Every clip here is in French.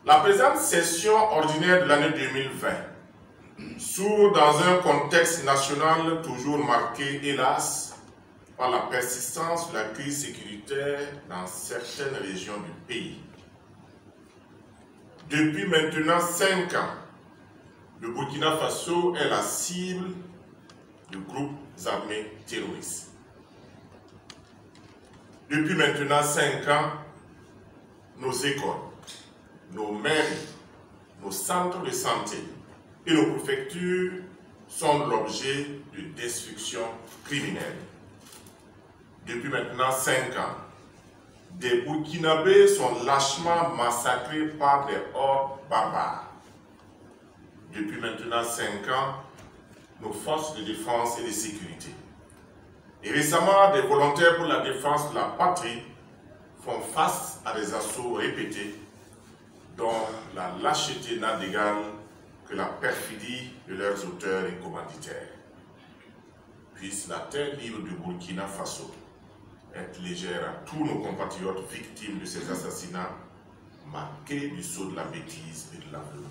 La présente session ordinaire de l'année 2020 s'ouvre dans un contexte national toujours marqué, hélas, par la persistance de la crise sécuritaire dans certaines régions du pays. Depuis maintenant 5 ans, le Burkina Faso est la cible de groupes armés terroristes. Depuis maintenant 5 ans, nos écoles, nos mairies, nos centres de santé et nos préfectures sont l'objet de destructions criminelles. Depuis maintenant 5 ans, des Burkinabés sont lâchement massacrés par des hordes barbares. Depuis maintenant 5 ans, nos forces de défense et de sécurité, et récemment des volontaires pour la défense de la patrie, font face à des assauts répétés dont la lâcheté n'a d'égal que la perfidie de leurs auteurs et commanditaires. Puisse la terre libre du Burkina Faso être légère à tous nos compatriotes victimes de ces assassinats marqués du sceau de la bêtise et de l'aveuglement.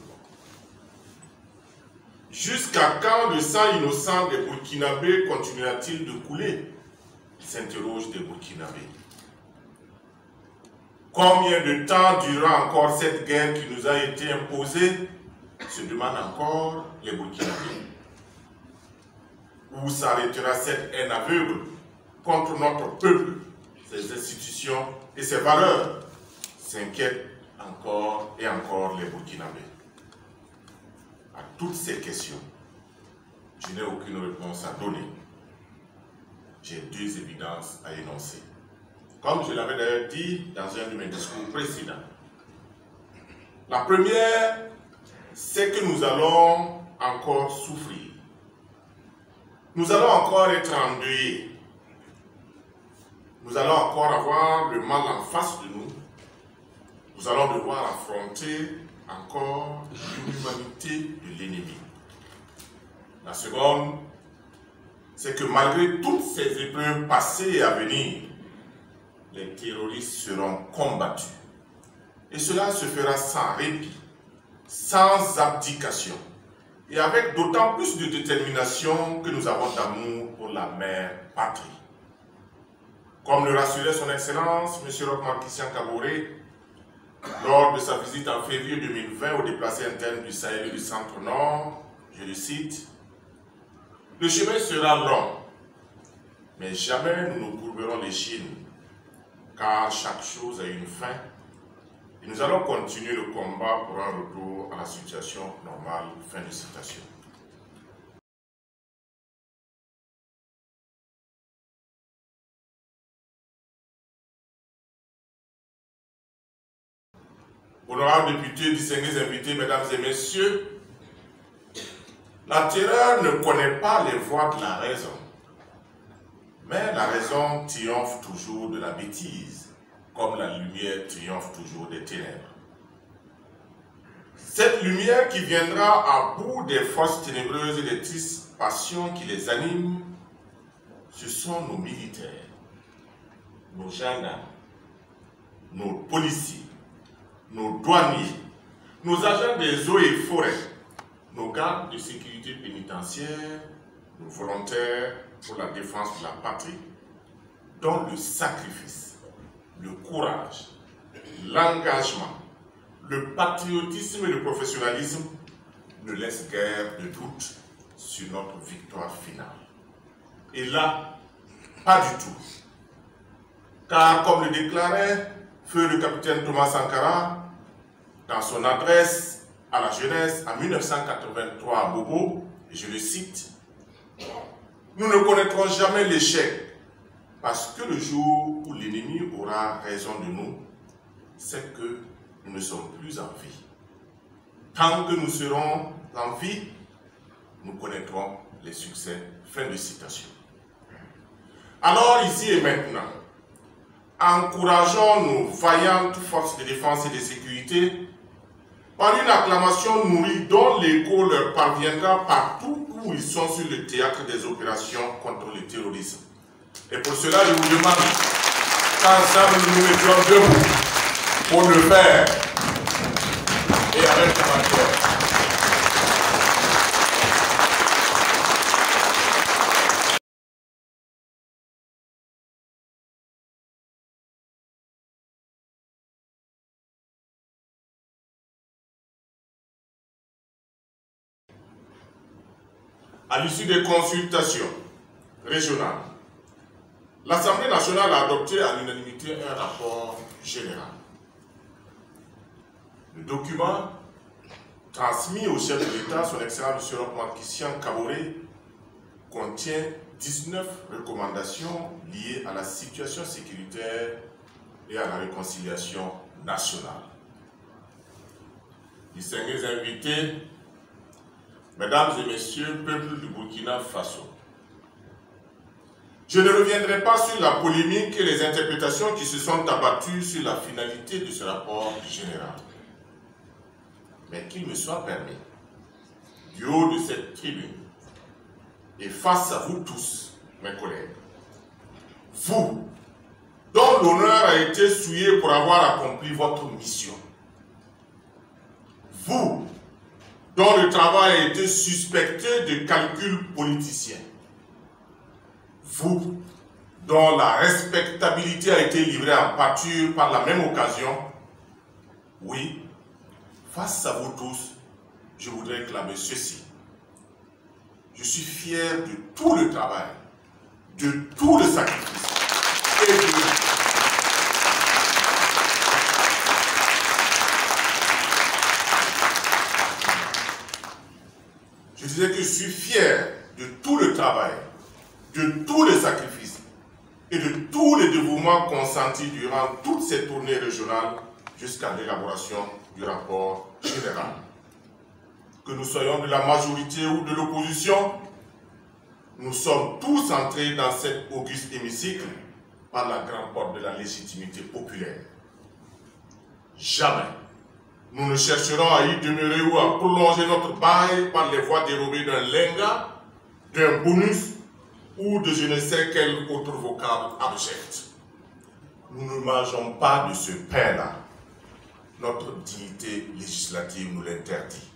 Jusqu'à quand le sang innocent des Burkinabés continuera-t-il de couler? S'interrogent des Burkinabés. Combien de temps durera encore cette guerre qui nous a été imposée? Se demandent encore les Burkinabés. Où s'arrêtera cette haine aveugle contre notre peuple, ses institutions et ses valeurs? S'inquiètent encore et encore les Burkinabés. À toutes ces questions, je n'ai aucune réponse à donner. J'ai 2 évidences à énoncer. Comme je l'avais d'ailleurs dit dans un de mes discours précédents. La première, c'est que nous allons encore souffrir. Nous allons encore être endeuillés. Nous allons encore avoir le mal en face de nous. Nous allons devoir affronter encore l'inhumanité de l'ennemi. La seconde, c'est que malgré toutes ces épreuves passées et à venir, les terroristes seront combattus. Et cela se fera sans répit, sans abdication, et avec d'autant plus de détermination que nous avons d'amour pour la mère patrie. Comme le rassurait son Excellence, M. Roch-Marc Christian Kaboré, lors de sa visite en février 2020 aux déplacés internes du Sahel et du Centre-Nord, je le cite, « Le chemin sera long, mais jamais nous nous courberons l'échine, car chaque chose a une fin, et nous allons continuer le combat pour un retour à la situation normale. » Fin de citation. Honorables députés, distingués invités, mesdames et messieurs, la terreur ne connaît pas les voies de la raison, mais la raison triomphe toujours de la bêtise, comme la lumière triomphe toujours des ténèbres. Cette lumière qui viendra à bout des forces ténébreuses et des tristes passions qui les animent, ce sont nos militaires, nos gendarmes, nos policiers, nos douaniers, nos agents des eaux et forêts, nos gardes de sécurité pénitentiaire, nos volontaires pour la défense de la patrie, dont le sacrifice, le courage, l'engagement, le patriotisme et le professionnalisme ne laissent guère de doute sur notre victoire finale. Et là, pas du tout. Car comme le déclarait feu le capitaine Thomas Sankara, dans son adresse à la jeunesse en 1983 à Bobo, et je le cite, « Nous ne connaîtrons jamais l'échec, parce que le jour où l'ennemi aura raison de nous, c'est que nous ne sommes plus en vie. Tant que nous serons en vie, nous connaîtrons les succès. » Fin de citation. Alors, ici et maintenant, encourageons nos vaillantes forces de défense et de sécurité par une acclamation nourrie dont l'écho leur parviendra partout où ils sont sur le théâtre des opérations contre le terrorisme. Et pour cela, je vous demande qu'ensemble nous mettions debout pour le faire. avec caractère. À l'issue des consultations régionales, l'Assemblée nationale a adopté à l'unanimité un rapport général. Le document transmis au chef de l'État, son Excellence M. Roch Christian Kaboré, contient 19 recommandations liées à la situation sécuritaire et à la réconciliation nationale. Distingués invités, Mesdames et Messieurs, peuple du Burkina Faso, je ne reviendrai pas sur la polémique et les interprétations qui se sont abattues sur la finalité de ce rapport général. Mais qu'il me soit permis, du haut de cette tribune, et face à vous tous, mes collègues, vous, dont l'honneur a été souillé pour avoir accompli votre mission, vous, dont le travail a été suspecté de calculs politiciens, vous, dont la respectabilité a été livrée en pâture par la même occasion, oui, face à vous tous, je voudrais clamer ceci. Je suis fier de tout le travail, de tout le sacrifice et Je disais que je suis fier de tout le travail, de tous les sacrifices et de tous les dévouements consentis durant toutes ces tournées régionales jusqu'à l'élaboration du rapport général. Que nous soyons de la majorité ou de l'opposition, nous sommes tous entrés dans cet auguste hémicycle par la grande porte de la légitimité populaire. Jamais nous ne chercherons à y demeurer ou à prolonger notre bail par les voies dérobées d'un lenga, d'un bonus ou de je ne sais quel autre vocable abject. Nous ne mangeons pas de ce pain-là. Notre dignité législative nous l'interdit.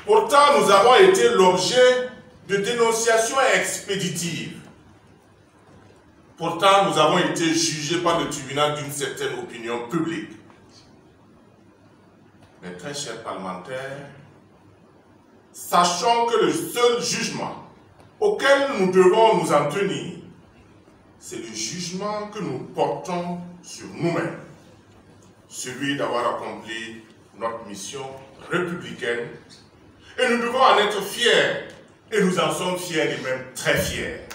Pourtant, nous avons été l'objet de dénonciations expéditives. Pourtant, nous avons été jugés par le tribunal d'une certaine opinion publique. Mes très chers parlementaires, sachons que le seul jugement auquel nous devons nous en tenir, c'est le jugement que nous portons sur nous-mêmes, celui d'avoir accompli notre mission républicaine, et nous devons en être fiers, et nous en sommes fiers et même très fiers.